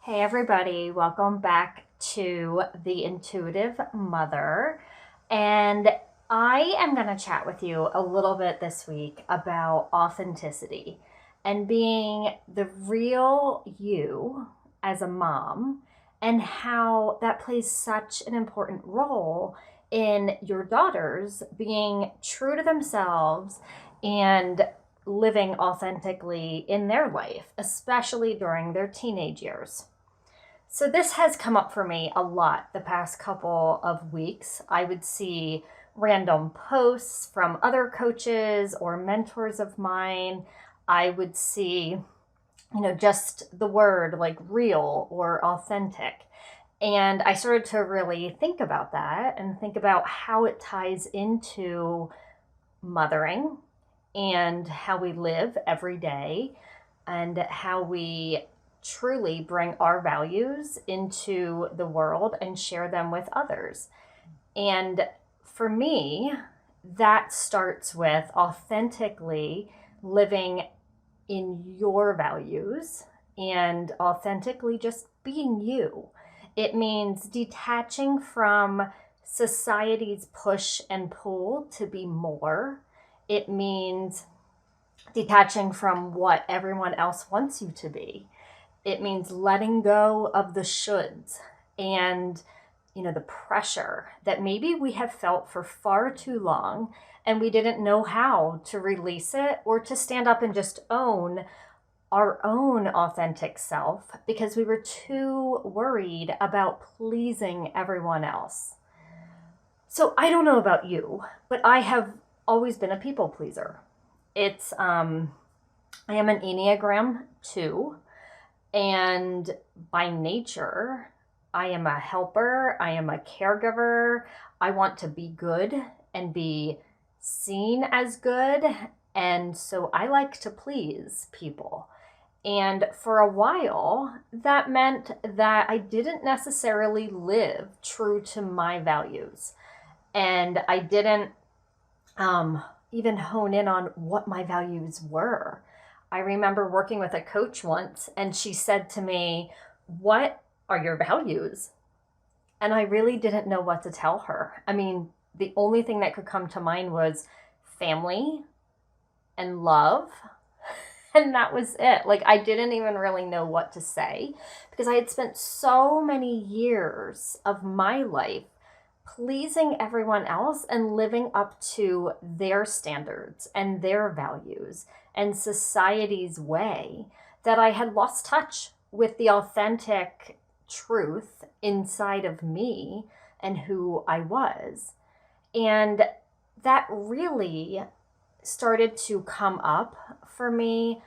Hey, everybody, welcome back to The Intuitive Mother. And I am going to chat with you a little bit this week about authenticity and being the real you as a mom, and how that plays such an important role in your daughters being true to themselves and living authentically in their life, especially during their teenage years. So this has come up for me a lot the past couple of weeks. I would see random posts from other coaches or mentors of mine. I would see, just the word like real or authentic. And I started to really think about that and think about how it ties into mothering and how we live every day and how we truly bring our values into the world and share them with others. And for me, that starts with authentically living in your values and authentically just being you. It means detaching from society's push and pull to be more. It means detaching from what everyone else wants you to be. It means letting go of the shoulds and the pressure that maybe we have felt for far too long, and we didn't know how to release it or to stand up and just own our own authentic self because we were too worried about pleasing everyone else. So I don't know about you, but I have always been a people pleaser. I am an Enneagram 2. And by nature, I am a helper, I am a caregiver. I want to be good and be seen as good. And so I like to please people. And for a while, that meant that I didn't necessarily live true to my values. And I didn't even hone in on what my values were. I remember working with a coach once, and she said to me, "What are your values?" And I really didn't know what to tell her. I mean, the only thing that could come to mind was family and love. And that was it. Like, I didn't even really know what to say because I had spent so many years of my life pleasing everyone else and living up to their standards and their values and society's way that I had lost touch with the authentic truth inside of me and who I was. And that really started to come up for me,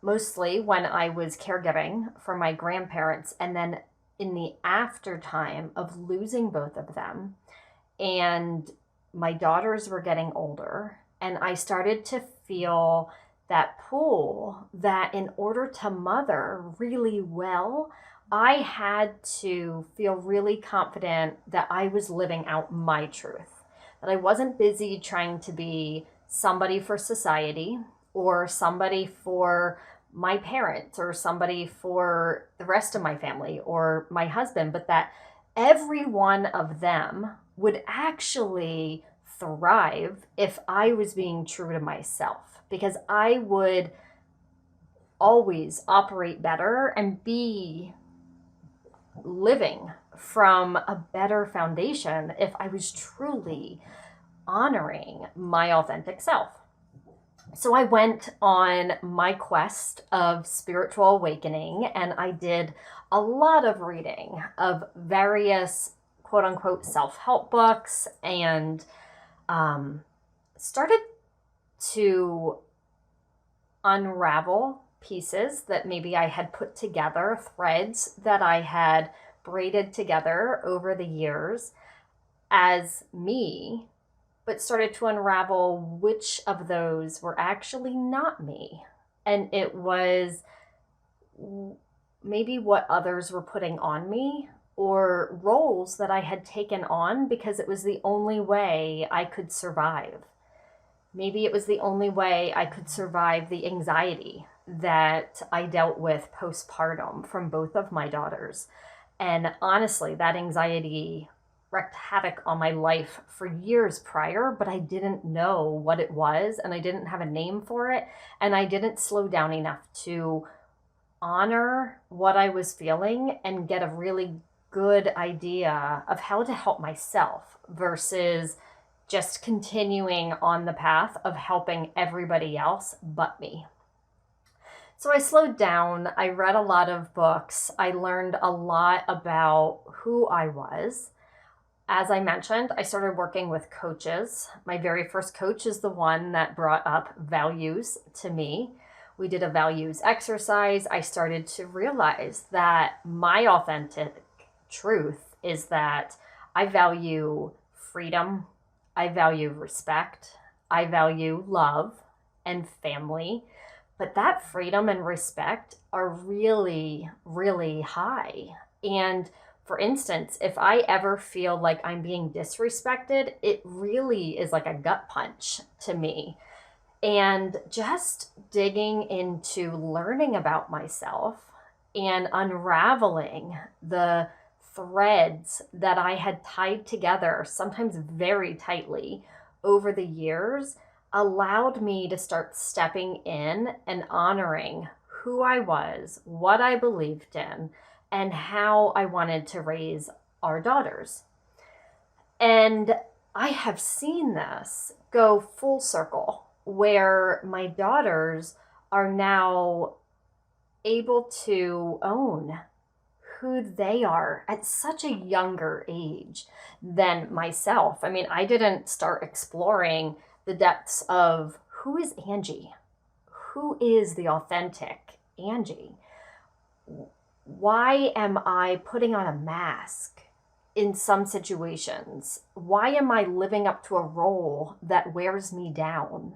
mostly when I was caregiving for my grandparents, and then in the after time of losing both of them. And my daughters were getting older, and I started to feel that pull that in order to mother really well, I had to feel really confident that I was living out my truth, that I wasn't busy trying to be somebody for society or somebody for my parents or somebody for the rest of my family or my husband, but that every one of them would actually thrive if I was being true to myself, because I would always operate better and be living from a better foundation if I was truly honoring my authentic self. So I went on my quest of spiritual awakening, and I did a lot of reading of various quote unquote self-help books, and started to unravel pieces that maybe I had put together, threads that I had braided together over the years as me, but started to unravel which of those were actually not me. And it was maybe what others were putting on me, or roles that I had taken on because it was the only way I could survive. Maybe it was the only way I could survive the anxiety that I dealt with postpartum from both of my daughters. And honestly, that anxiety wreaked havoc on my life for years prior, but I didn't know what it was and I didn't have a name for it. And I didn't slow down enough to honor what I was feeling and get a really good idea of how to help myself versus just continuing on the path of helping everybody else but me. So I slowed down. I read a lot of books. I learned a lot about who I was. As I mentioned, I started working with coaches. My very first coach is the one that brought up values to me. We did a values exercise. I started to realize that my authentic truth is that I value freedom, I value respect, I value love and family. But that freedom and respect are really, really high. And for instance, if I ever feel like I'm being disrespected, it really is like a gut punch to me. And just digging into learning about myself and unraveling the threads that I had tied together, sometimes very tightly, over the years, allowed me to start stepping in and honoring who I was, what I believed in, and how I wanted to raise our daughters. And I have seen this go full circle where my daughters are now able to own who they are at such a younger age than myself. I mean, I didn't start exploring the depths of who is Angie? Who is the authentic Angie? Why am I putting on a mask in some situations? Why am I living up to a role that wears me down,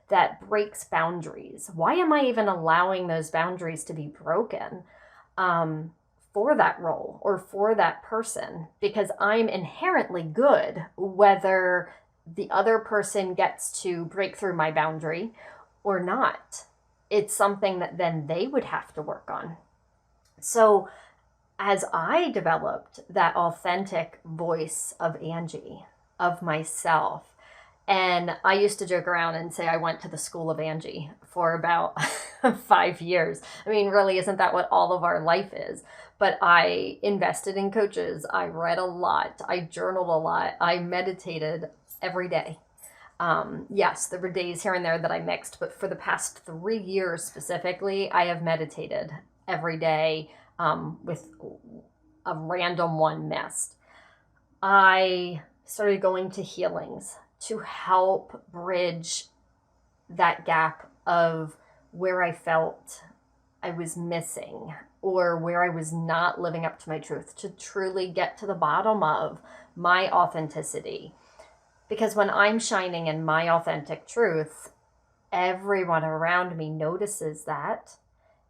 that breaks boundaries? Why am I even allowing those boundaries to be broken for that role or for that person? Because I'm inherently good, whether the other person gets to break through my boundary or not. It's something that then they would have to work on. So as I developed that authentic voice of Angie, of myself, and I used to joke around and say I went to the school of Angie for about 5 years. I mean, really, isn't that what all of our life is? But I invested in coaches. I read a lot. I journaled a lot. I meditated every day. Yes, there were days here and there that I mixed, but for the past 3 years specifically, I have meditated every day with a random one missed. I started going to healings to help bridge that gap of where I felt I was missing or where I was not living up to my truth, to truly get to the bottom of my authenticity. Because when I'm shining in my authentic truth, everyone around me notices that.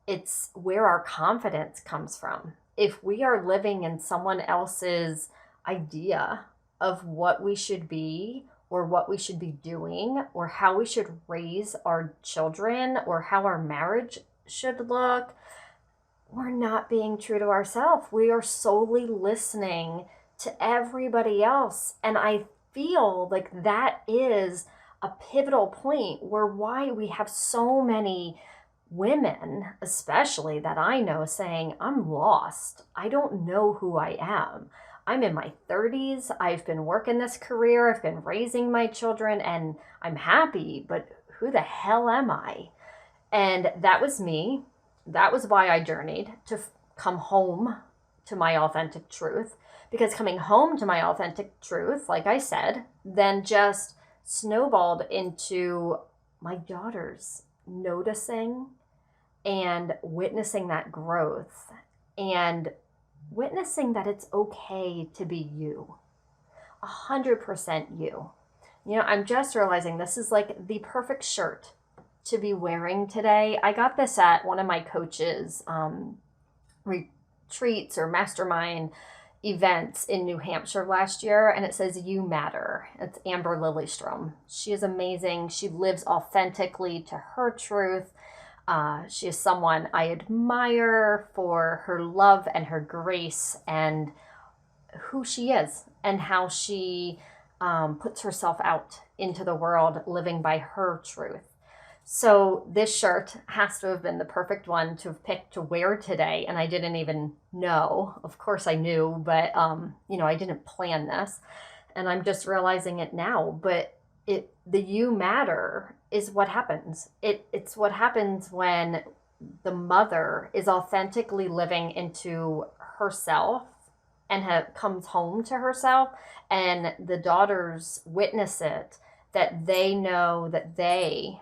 It's where our confidence comes from. If we are living in someone else's idea of what we should be or what we should be doing or how we should raise our children or how our marriage should look, we're not being true to ourselves. We are solely listening to everybody else. And I feel like that is a pivotal point where why we have so many women, especially that I know, saying, I'm lost. I don't know who I am. I'm in my 30s. I've been working this career. I've been raising my children and I'm happy, but who the hell am I? And that was me. That was why I journeyed to come home to my authentic truth. Because coming home to my authentic truth, like I said, then just snowballed into my daughters noticing and witnessing that growth and witnessing that it's okay to be you, 100% you. You know, I'm just realizing this is like the perfect shirt to be wearing today. I got this at one of my coaches' retreats or mastermind events in New Hampshire last year, and it says "You Matter." It's Amber Lillystrom. She is amazing. She lives authentically to her truth. She is someone I admire for her love and her grace and who she is and how she puts herself out into the world living by her truth. So this shirt has to have been the perfect one to have picked to wear today, and I didn't even know. Of course, I knew, but I didn't plan this, and I'm just realizing it now. But the you matter is what happens. It's what happens when the mother is authentically living into herself and comes home to herself, and the daughters witness it, that they know that they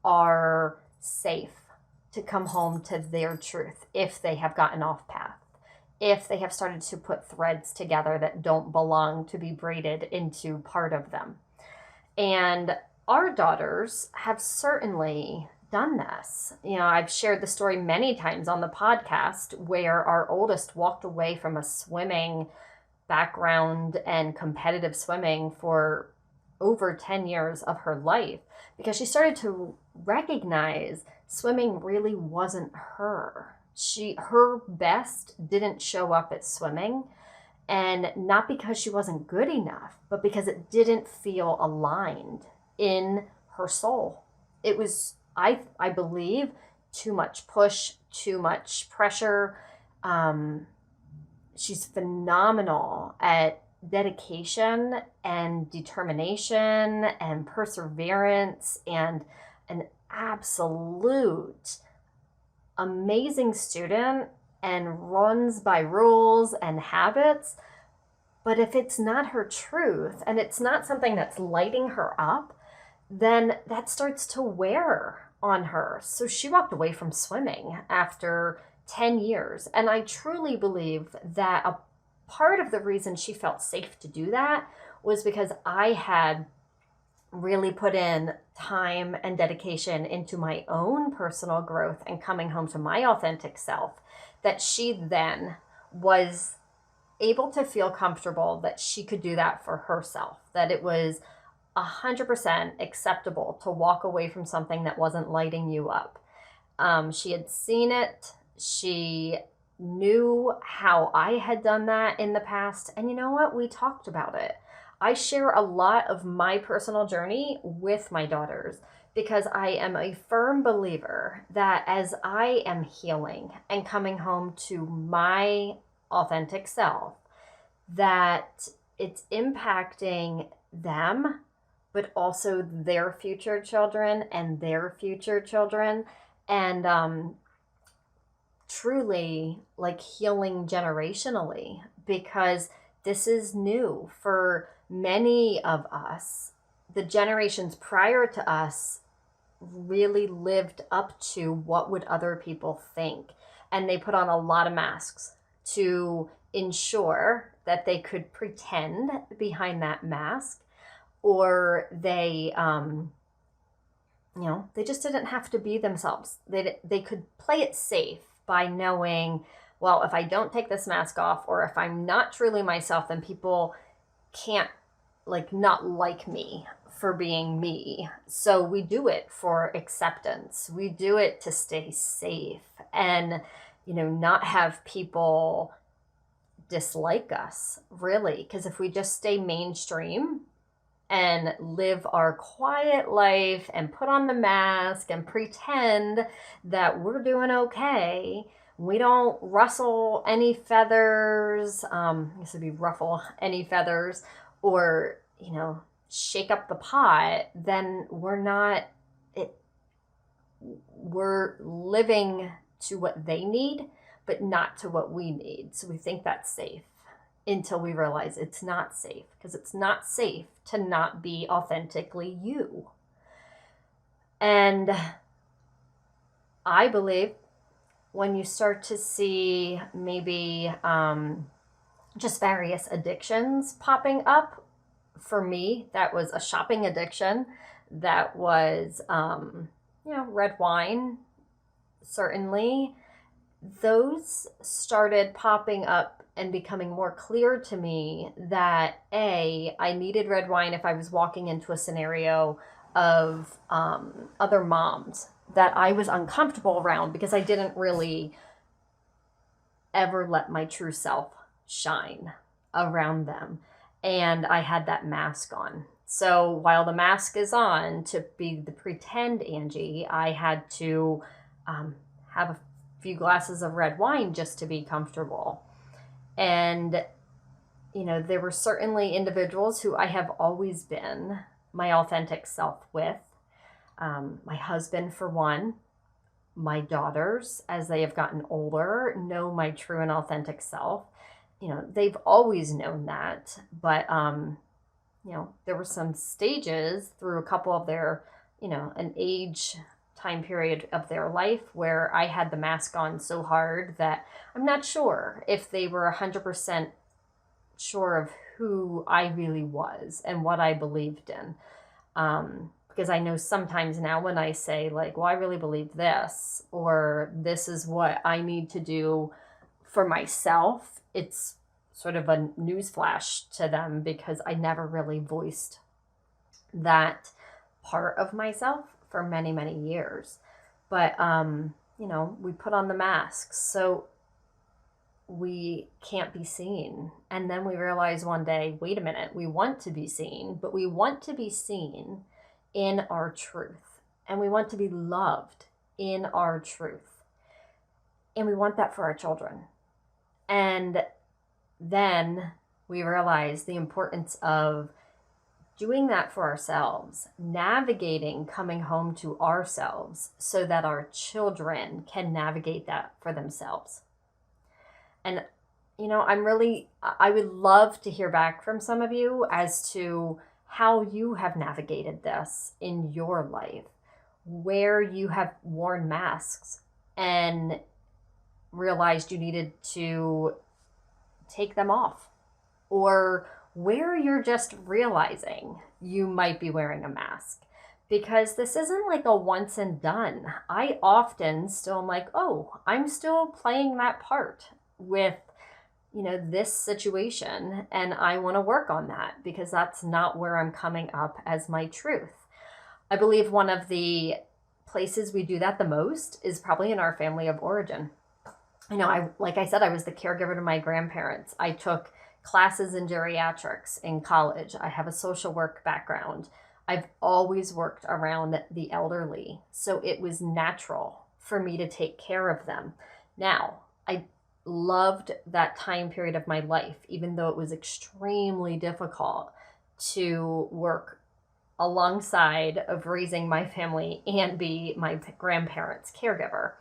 are safe to come home to their truth if they have gotten off path, if they have started to put threads together that don't belong to be braided into part of them. And our daughters have certainly done this. I've shared the story many times on the podcast where our oldest walked away from a swimming background and competitive swimming for over 10 years of her life because she started to recognize swimming really wasn't her. Her best didn't show up at swimming, and not because she wasn't good enough, but because it didn't feel aligned in her soul. It was, I believe, too much push, too much pressure. She's phenomenal at dedication and determination and perseverance and an absolute amazing student and runs by rules and habits. But if it's not her truth and it's not something that's lighting her up, then that starts to wear on her. So she walked away from swimming after 10 years. And I truly believe that a part of the reason she felt safe to do that was because I had really put in time and dedication into my own personal growth and coming home to my authentic self, that she then was able to feel comfortable that she could do that for herself, that it was 100% acceptable to walk away from something that wasn't lighting you up. She had seen it. She knew how I had done that in the past. And you know what? We talked about it. I share a lot of my personal journey with my daughters because I am a firm believer that as I am healing and coming home to my authentic self, that it's impacting them, but also their future children and their future children. And truly like healing generationally, because this is new for many of us. The generations prior to us really lived up to what would other people think, and they put on a lot of masks to ensure that they could pretend behind that mask, or they they just didn't have to be themselves. They could play it safe by knowing, well, if I don't take this mask off, or if I'm not truly myself, then people can't not like me for being me. So we do it for acceptance. We do it to stay safe and not have people dislike us, really, because if we just stay mainstream and live our quiet life and put on the mask and pretend that we're doing okay, we don't rustle any feathers, this would be ruffle any feathers, or shake up the pot, then we're living to what they need, but not to what we need. So we think that's safe until we realize it's not safe, because it's not safe to not be authentically you. And I believe when you start to see maybe just various addictions popping up, for me, that was a shopping addiction. That was, red wine, certainly. Those started popping up and becoming more clear to me that I needed red wine if I was walking into a scenario of other moms that I was uncomfortable around because I didn't really ever let my true self shine around them. And I had that mask on. So while the mask is on to be the pretend Angie, I had to um, have a few glasses of red wine just to be comfortable. And, there were certainly individuals who I have always been my authentic self with. My husband, for one, my daughters, as they have gotten older, know my true and authentic self. They've always known that, but there were some stages through a couple of their, an age time period of their life where I had the mask on so hard that I'm not sure if they were 100% sure of who I really was and what I believed in. Because I know sometimes now when I say, like, well, I really believe this, or this is what I need to do for myself, it's sort of a newsflash to them because I never really voiced that part of myself for many, many years. But, we put on the masks. So we can't be seen. And then we realize one day, wait a minute, we want to be seen, but we want to be seen in our truth. And we want to be loved in our truth. And we want that for our children. And then we realize the importance of doing that for ourselves, navigating coming home to ourselves so that our children can navigate that for themselves. And, I would love to hear back from some of you as to how you have navigated this in your life, where you have worn masks and realized you needed to take them off, or where you're just realizing you might be wearing a mask. Because this isn't like a once and done. I often still am like, oh, I'm still playing that part with, this situation, and I want to work on that because that's not where I'm coming up as my truth. I believe one of the places we do that the most is probably in our family of origin. Like I said, I was the caregiver to my grandparents. I took classes in geriatrics in college. I have a social work background. I've always worked around the elderly, so it was natural for me to take care of them. Now, I loved that time period of my life, even though it was extremely difficult to work alongside of raising my family and be my grandparents' caregiver.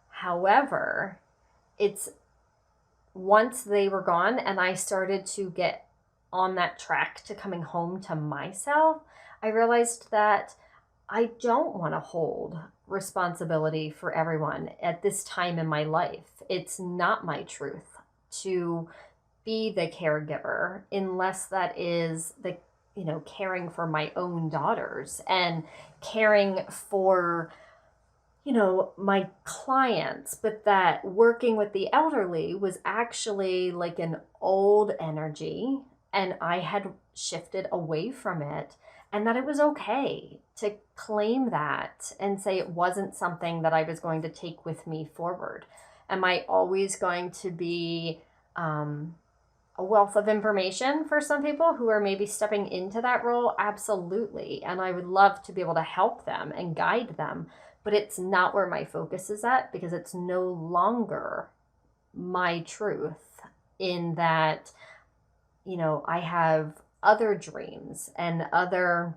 However, it's once they were gone and I started to get on that track to coming home to myself, I realized that I don't want to hold responsibility for everyone at this time in my life. It's not my truth to be the caregiver unless that is the, caring for my own daughters and caring for, my clients, but that working with the elderly was actually like an old energy and I had shifted away from it, and that it was okay to claim that and say it wasn't something that I was going to take with me forward. Am I always going to be a wealth of information for some people who are maybe stepping into that role? Absolutely. And I would love to be able to help them and guide them. But it's not where my focus is at because it's no longer my truth, in that, I have other dreams and other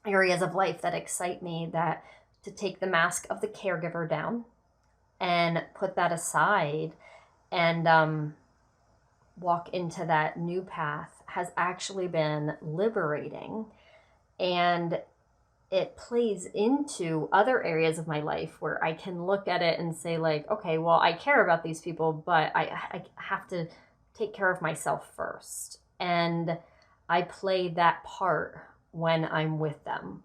areas of life that excite me, that to take the mask of the caregiver down and put that aside and walk into that new path has actually been liberating. And it plays into other areas of my life where I can look at it and say, like, okay, well, I care about these people, but I have to take care of myself first. And I play that part when I'm with them.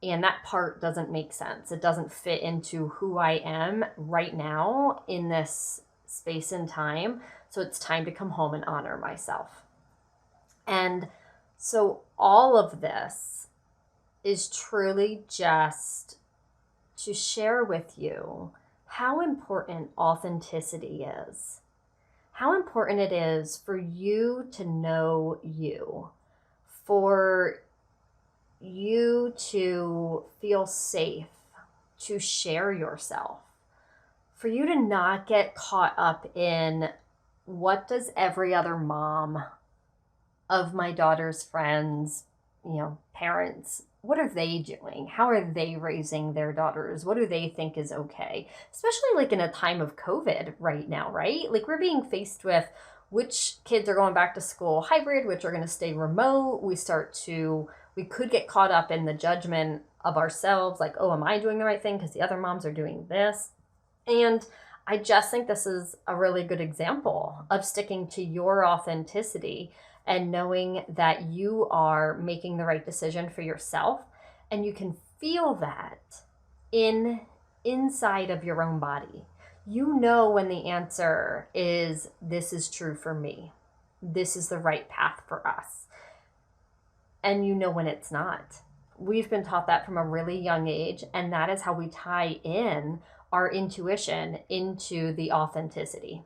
And that part doesn't make sense. It doesn't fit into who I am right now in this space and time. So it's time to come home and honor myself. And so all of this is truly just to share with you how important authenticity is. How important it is for you to know you, for you to feel safe, to share yourself, for you to not get caught up in what does every other mom of my daughter's friends, parents, what are they doing? How are they raising their daughters? What do they think is okay? Especially like in a time of COVID right now, right? Like we're being faced with which kids are going back to school hybrid, which are going to stay remote. We could get caught up in the judgment of ourselves, like, oh, am I doing the right thing because the other moms are doing this? And I just think this is a really good example of sticking to your authenticity and knowing that you are making the right decision for yourself. And you can feel that inside of your own body. You know when the answer is, this is true for me. This is the right path for us. And you know when it's not. We've been taught that from a really young age, and that is how we tie in our intuition into the authenticity.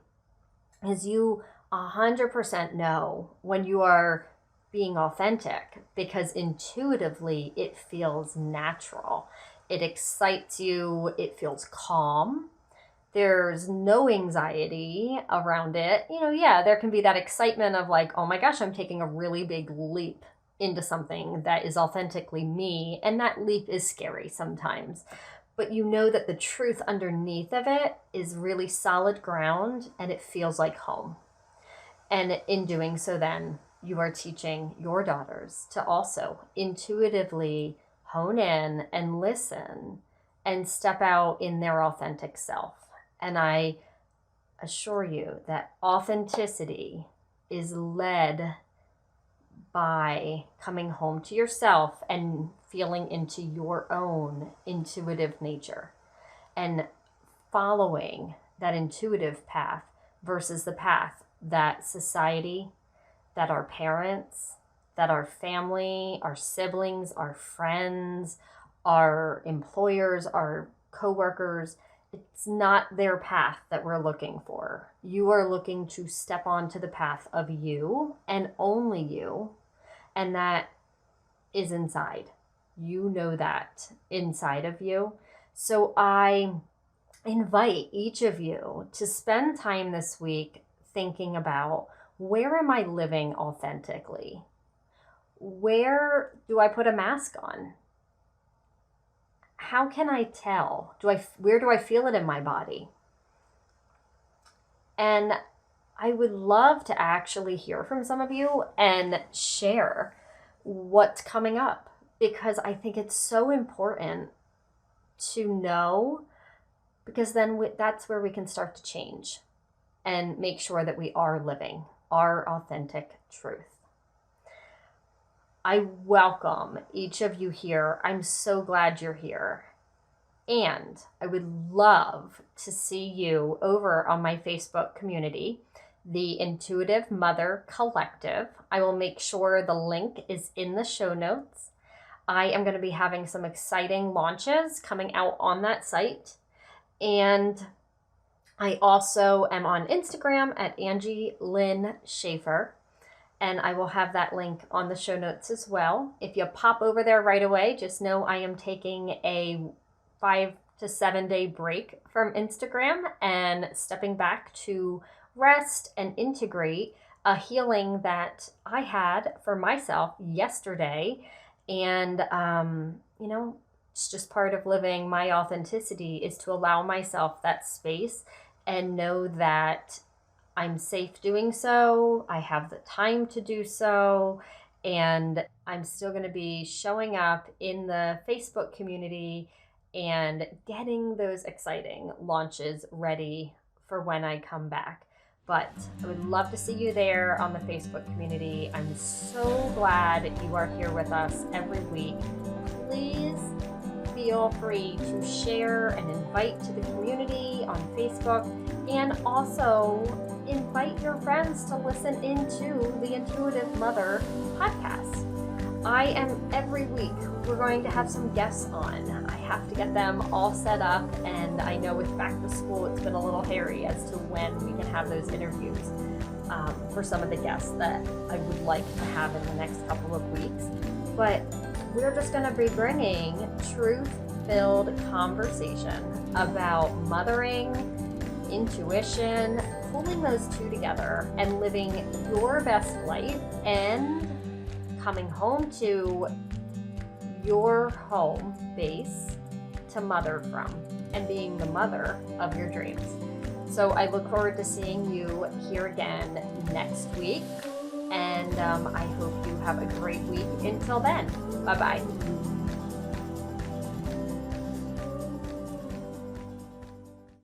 Because you 100% know when you are being authentic, because intuitively it feels natural. It excites you, it feels calm. There's no anxiety around it. There can be that excitement of like, oh my gosh, I'm taking a really big leap into something that is authentically me. And that leap is scary sometimes. But you know that the truth underneath of it is really solid ground and it feels like home. And in doing so, then you are teaching your daughters to also intuitively hone in and listen and step out in their authentic self. And I assure you that authenticity is led by coming home to yourself and feeling into your own intuitive nature and following that intuitive path versus the path that society, that our parents, that our family, our siblings, our friends, our employers, our coworkers, it's not their path that we're looking for. You are looking to step onto the path of you and only you, and that is inside. You know that inside of you. So I invite each of you to spend time this week thinking about, where am I living authentically? Where do I put a mask on? How can I tell? Where do I feel it in my body? And I would love to actually hear from some of you and share what's coming up, because I think it's so important to know, because then that's where we can start to change and make sure that we are living our authentic truth. I welcome each of you here. I'm so glad you're here. And I would love to see you over on my Facebook community, the Intuitive Mother Collective. I will make sure the link is in the show notes. I am going to be having some exciting launches coming out on that site. And I also am on Instagram at Angie Lynn Schaefer. And I will have that link on the show notes as well. If you pop over there right away, just know I am taking a 5 to 7 day break from Instagram and stepping back to rest and integrate a healing that I had for myself yesterday. And, it's just part of living my authenticity, is to allow myself that space and know that I'm safe doing so. I have the time to do so. And I'm still going to be showing up in the Facebook community and getting those exciting launches ready for when I come back. But I would love to see you there on the Facebook community. I'm so glad you are here with us every week. Please feel free to share and invite to the community on Facebook, and also invite your friends to listen into the Intuitive Mother podcast. Every week, we're going to have some guests on. I have to get them all set up, and I know with back to school, it's been a little hairy as to when we can have those interviews for some of the guests that I would like to have in the next couple of weeks. But we're just going to be bringing truth-filled conversation about mothering, intuition, pulling those two together and living your best life and coming home to your home base to mother from and being the mother of your dreams. So I look forward to seeing you here again next week, and I hope you have a great week. Until then, bye-bye.